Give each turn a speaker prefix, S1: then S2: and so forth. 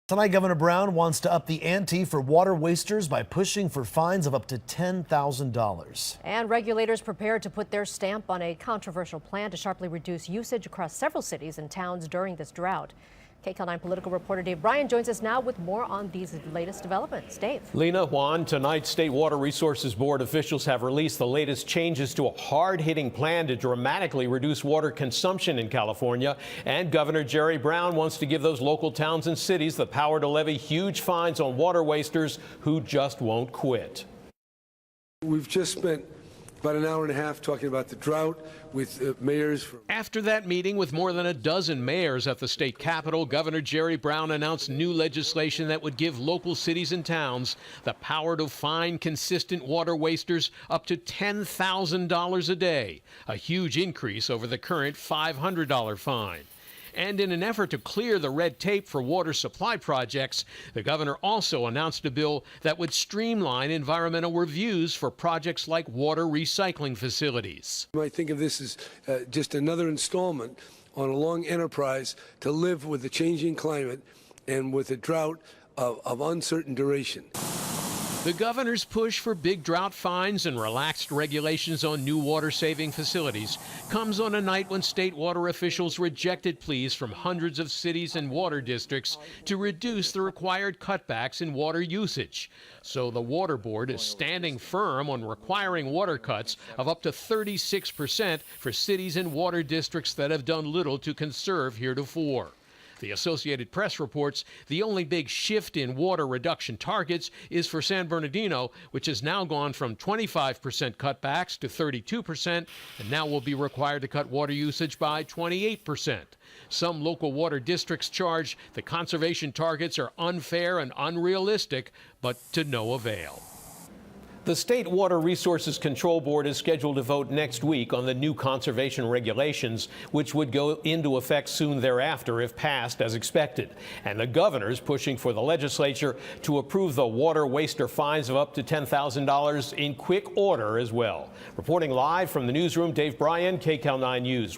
S1: Tonight, Governor Brown wants to up the ante for water wasters by pushing for fines of up to $10,000.
S2: And regulators prepared to put their stamp on a controversial plan to sharply reduce usage across several cities and towns during this drought. KCAL9 political reporter Dave Bryan joins us now with more on these latest developments. Dave.
S3: Lena, Juan, tonight State Water Resources Board officials have released the latest changes to a hard-hitting plan to dramatically reduce water consumption in California. And Governor Jerry Brown wants to give those local towns and cities the power to levy huge fines on water wasters who just won't quit.
S4: We've just spent about an hour and a half talking about the drought with mayors.
S3: After that meeting with more than a dozen mayors at the state capitol, Governor Jerry Brown announced new legislation that would give local cities and towns the power to fine consistent water wasters up to $10,000 a day, a huge increase over the current $500 fine. And in an effort to clear the red tape for water supply projects, the governor also announced a bill that would streamline environmental reviews for projects like water recycling facilities.
S4: You might think of this as just another installment on a long enterprise to live with the changing climate and with a drought of uncertain duration.
S3: The governor's push for big drought fines and relaxed regulations on new water-saving facilities comes on a night when state water officials rejected pleas from hundreds of cities and water districts to reduce the required cutbacks in water usage. So the Water Board is standing firm on requiring water cuts of up to 36% for cities and water districts that have done little to conserve heretofore. The Associated Press reports the only big shift in water reduction targets is for San Bernardino, which has now gone from 25% cutbacks to 32%, and now will be required to cut water usage by 28%. Some local water districts charge the conservation targets are unfair and unrealistic, but to no avail. The State Water Resources Control Board is scheduled to vote next week on the new conservation regulations, which would go into effect soon thereafter if passed as expected. And the governor's pushing for the legislature to approve the water waster fines of up to $10,000 in quick order as well. Reporting live from the newsroom, Dave Bryan, KCAL9 News.